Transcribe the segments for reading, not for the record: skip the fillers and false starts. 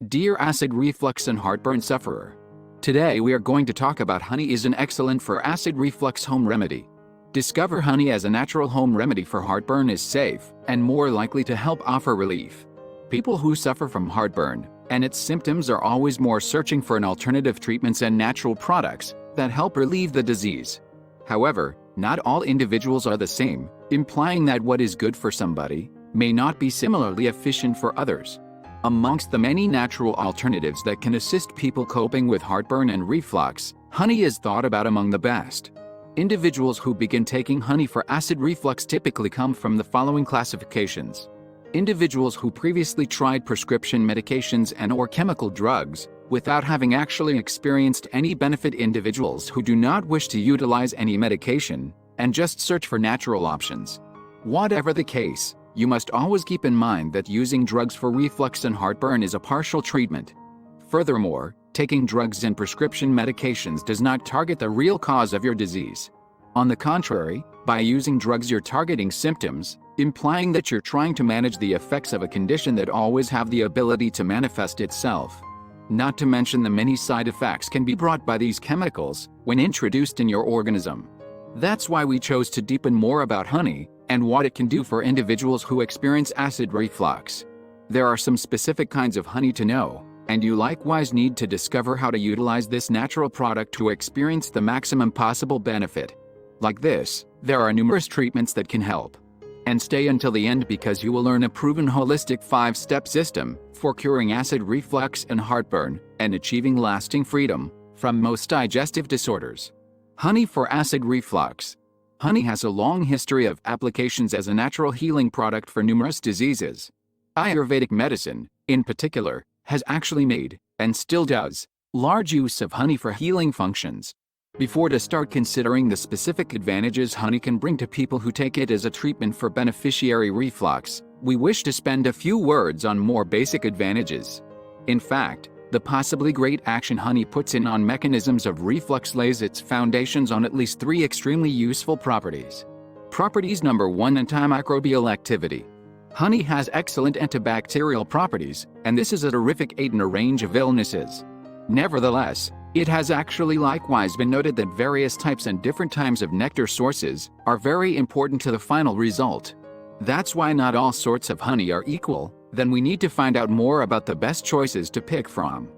Dear acid reflux and heartburn sufferer. Today we are going to talk about honey is an excellent for acid reflux home remedy. Discover honey as a natural home remedy for heartburn is safe and more likely to help offer relief. People who suffer from heartburn and its symptoms are always more searching for an alternative treatments and natural products that help relieve the disease. However, not all individuals are the same, implying that what is good for somebody may not be similarly efficient for others. Amongst the many natural alternatives that can assist people coping with heartburn and reflux, honey is thought about among the best. Individuals who begin taking honey for acid reflux typically come from the following classifications. Individuals who previously tried prescription medications and/or chemical drugs without having actually experienced any benefit. Individuals who do not wish to utilize any medication and just search for natural options. Whatever the case, you must always keep in mind that using drugs for reflux and heartburn is a partial treatment. Furthermore, taking drugs and prescription medications does not target the real cause of your disease. On the contrary, by using drugs you're targeting symptoms, implying that you're trying to manage the effects of a condition that always have the ability to manifest itself. Not to mention the many side effects can be brought by these chemicals when introduced in your organism. That's why we chose to deepen more about honey and what it can do for individuals who experience acid reflux. There are some specific kinds of honey to know, and you likewise need to discover how to utilize this natural product to experience the maximum possible benefit. Like this, there are numerous treatments that can help. And stay until the end because you will learn a proven holistic 5-step system for curing acid reflux and heartburn and achieving lasting freedom from most digestive disorders. Honey for acid reflux. Honey has a long history of applications as a natural healing product for numerous diseases. Ayurvedic medicine, in particular, has actually made, and still does, large use of honey for healing functions. Before to start considering the specific advantages honey can bring to people who take it as a treatment for beneficiary reflux, we wish to spend a few words on more basic advantages. In fact, the possibly great action honey puts in on mechanisms of reflux lays its foundations on at least 3 extremely useful properties. Properties number 1: antimicrobial activity. Honey has excellent antibacterial properties, and this is a terrific aid in a range of illnesses. Nevertheless, it has actually likewise been noted that various types and different types of nectar sources are very important to the final result. That's why not all sorts of honey are equal. Then we need to find out more about the best choices to pick from.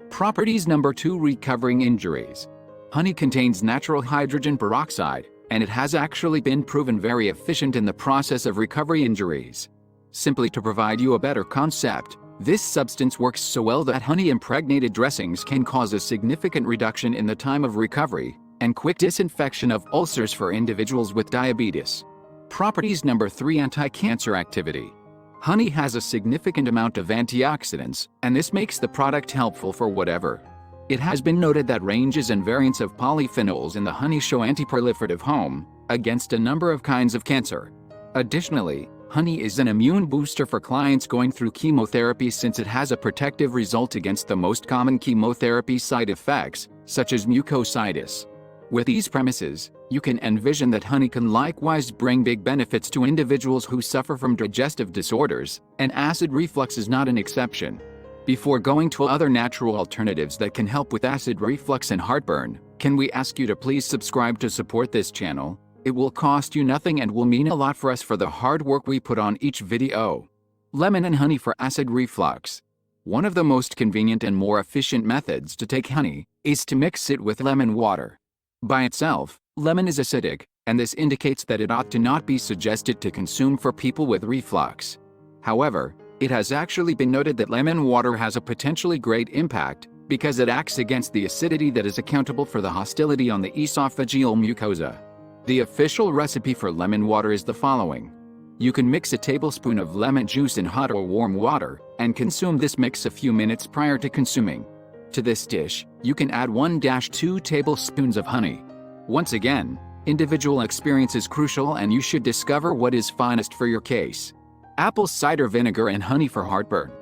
Properties number 2: recovering injuries. Honey contains natural hydrogen peroxide, and it has actually been proven very efficient in the process of recovery injuries. Simply to provide you a better concept, this substance works so well that honey-impregnated dressings can cause a significant reduction in the time of recovery and quick disinfection of ulcers for individuals with diabetes. Properties number 3: anti-cancer activity. Honey has a significant amount of antioxidants, and this makes the product helpful for whatever. It has been noted that ranges and variants of polyphenols in the honey show anti-proliferative home against a number of kinds of cancer. Additionally, honey is an immune booster for clients going through chemotherapy since it has a protective result against the most common chemotherapy side effects, such as mucositis. With these premises, you can envision that honey can likewise bring big benefits to individuals who suffer from digestive disorders, and acid reflux is not an exception. Before going to other natural alternatives that can help with acid reflux and heartburn, can we ask you to please subscribe to support this channel? It will cost you nothing and will mean a lot for us for the hard work we put on each video. Lemon and honey for acid reflux. One of the most convenient and more efficient methods to take honey is to mix it with lemon water. By itself, lemon is acidic, and this indicates that it ought to not be suggested to consume for people with reflux. However, it has actually been noted that lemon water has a potentially great impact because it acts against the acidity that is accountable for the hostility on the esophageal mucosa. The official recipe for lemon water is the following. You can mix a tablespoon of lemon juice in hot or warm water and consume this mix a few minutes prior to consuming. To this dish, you can add 1-2 tablespoons of honey. Once again, individual experience is crucial and you should discover what is finest for your case. Apple cider vinegar and honey for heartburn.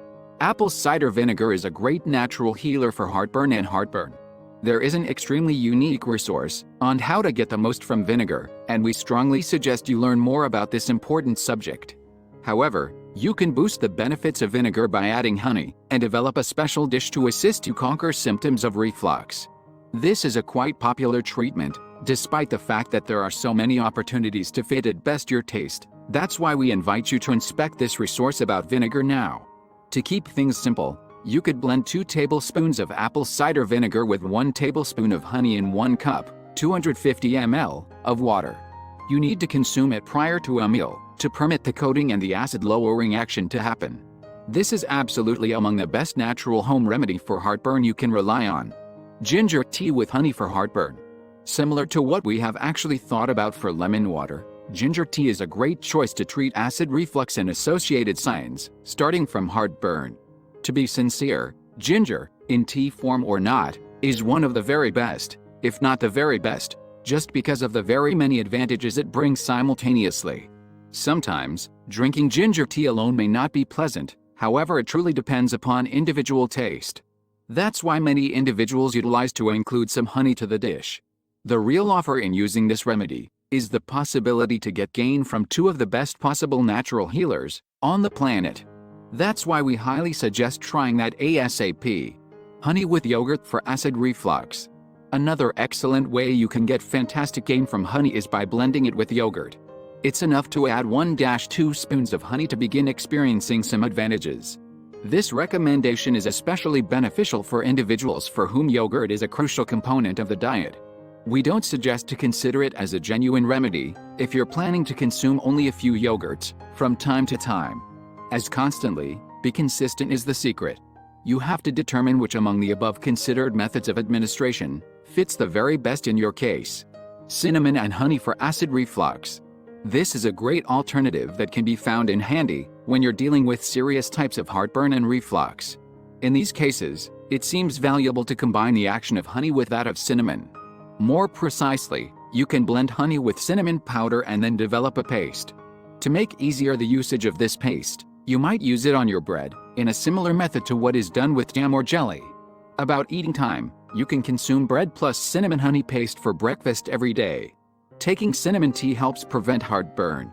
Apple cider vinegar is a great natural healer for heartburn and heartburn. There is an extremely unique resource on how to get the most from vinegar, and we strongly suggest you learn more about this important subject. However, You can boost the benefits of vinegar by adding honey and develop a special dish to assist you conquer symptoms of reflux. This is a quite popular treatment, despite the fact that there are so many opportunities to fit at best your taste. That's why we invite you to inspect this resource about vinegar now. To keep things simple, you could blend 2 tablespoons of apple cider vinegar with 1 tablespoon of honey in 1 cup, 250 ml, of water. You need to consume it prior to a meal to permit the coating and the acid-lowering action to happen. This is absolutely among the best natural home remedy for heartburn you can rely on. Ginger tea with honey for heartburn. Similar to what we have actually thought about for lemon water, ginger tea is a great choice to treat acid reflux and associated signs, starting from heartburn. To be sincere, ginger, in tea form or not, is one of the very best, if not the very best, just because of the very many advantages it brings simultaneously. Sometimes, drinking ginger tea alone may not be pleasant, however it truly depends upon individual taste. That's why many individuals utilize to include some honey to the dish. The real offer in using this remedy is the possibility to get gain from 2 of the best possible natural healers on the planet. That's why we highly suggest trying that ASAP. Honey with yogurt for acid reflux. Another excellent way you can get fantastic gain from honey is by blending it with yogurt. It's enough to add 1-2 spoons of honey to begin experiencing some advantages. This recommendation is especially beneficial for individuals for whom yogurt is a crucial component of the diet. We don't suggest to consider it as a genuine remedy if you're planning to consume only a few yogurts from time to time. As constantly, be consistent is the secret. You have to determine which among the above considered methods of administration fits the very best in your case. Cinnamon and honey for acid reflux. This is a great alternative that can be found in handy when you're dealing with serious types of heartburn and reflux. In these cases, it seems valuable to combine the action of honey with that of cinnamon. More precisely, you can blend honey with cinnamon powder and then develop a paste. To make easier the usage of this paste, you might use it on your bread, in a similar method to what is done with jam or jelly. About eating time, you can consume bread plus cinnamon honey paste for breakfast every day. Taking cinnamon tea helps prevent heartburn.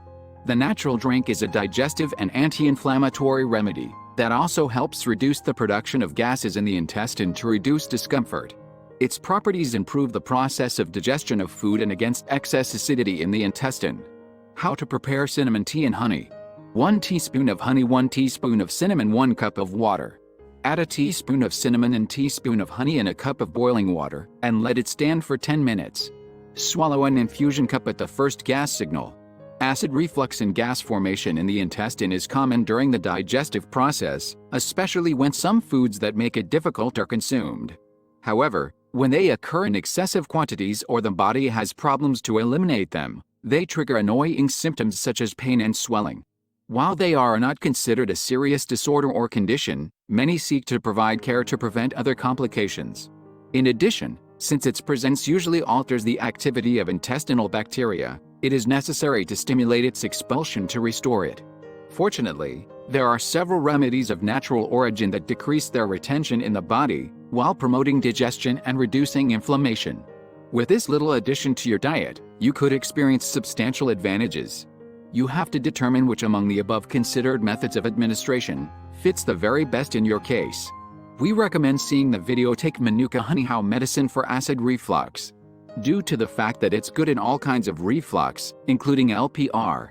The natural drink is a digestive and anti-inflammatory remedy that also helps reduce the production of gases in the intestine to reduce discomfort. Its properties improve the process of digestion of food and against excess acidity in the intestine. How to prepare cinnamon tea and honey. 1 teaspoon of honey, 1 teaspoon of cinnamon, 1 cup of water. Add a teaspoon of cinnamon and teaspoon of honey in a cup of boiling water and let it stand for 10 minutes. Swallow an infusion cup at the first gas signal. Acid reflux and gas formation in the intestine is common during the digestive process, especially when some foods that make it difficult are consumed. However, when they occur in excessive quantities or the body has problems to eliminate them, they trigger annoying symptoms such as pain and swelling. While they are not considered a serious disorder or condition, many seek to provide care to prevent other complications. In addition, since its presence usually alters the activity of intestinal bacteria, it is necessary to stimulate its expulsion to restore it. Fortunately, there are several remedies of natural origin that decrease their retention in the body while promoting digestion and reducing inflammation. With this little addition to your diet, you could experience substantial advantages. You have to determine which among the above considered methods of administration fits the very best in your case. We recommend seeing the video Take Manuka Honey How Medicine for Acid Reflux. Due to the fact that it's good in all kinds of reflux, including LPR.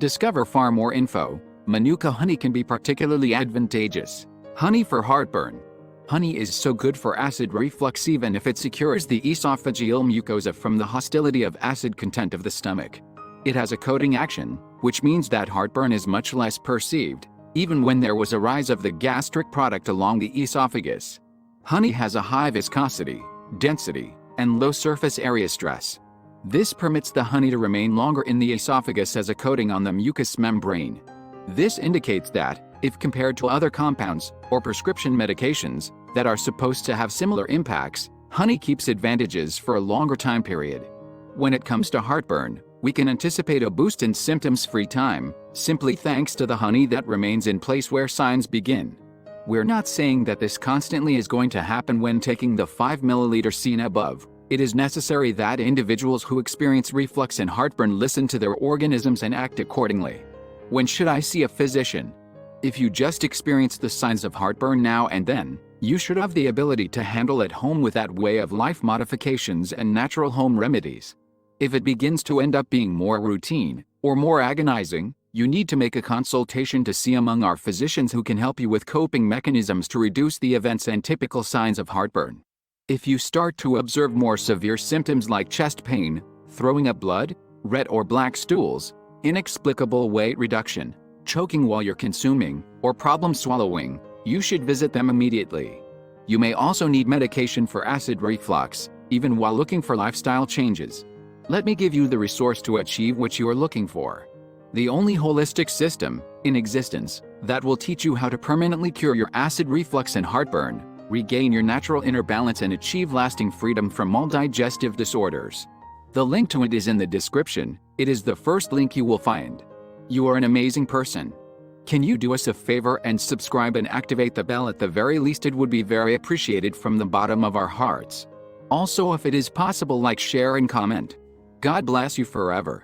Discover far more info. Manuka honey can be particularly advantageous. Honey for heartburn. Honey is so good for acid reflux even if it secures the esophageal mucosa from the hostility of acid content of the stomach. It has a coating action, which means that heartburn is much less perceived, even when there was a rise of the gastric product along the esophagus. Honey has a high viscosity, density, and low surface area stress. This permits the honey to remain longer in the esophagus as a coating on the mucous membrane. This indicates that, if compared to other compounds or prescription medications that are supposed to have similar impacts, honey keeps advantages for a longer time period. When it comes to heartburn, we can anticipate a boost in symptoms-free time, simply thanks to the honey that remains in place where signs begin. We're not saying that this constantly is going to happen when taking the 5 ml seen above. It is necessary that individuals who experience reflux and heartburn listen to their organisms and act accordingly. When should I see a physician? If you just experience the signs of heartburn now and then, you should have the ability to handle at home with that way of life modifications and natural home remedies. If it begins to end up being more routine or more agonizing, you need to make a consultation to see among our physicians who can help you with coping mechanisms to reduce the events and typical signs of heartburn. If you start to observe more severe symptoms like chest pain, throwing up blood, red or black stools, inexplicable weight reduction, choking while you're consuming, or problem swallowing, you should visit them immediately. You may also need medication for acid reflux, even while looking for lifestyle changes. Let me give you the resource to achieve what you are looking for. The only holistic system in existence that will teach you how to permanently cure your acid reflux and heartburn, regain your natural inner balance and achieve lasting freedom from all digestive disorders. The link to it is in the description. It is the first link you will find. You are an amazing person. Can you do us a favor and subscribe and activate the bell? At the very least, it would be very appreciated from the bottom of our hearts. Also, if it is possible, like, share and comment. God bless you forever.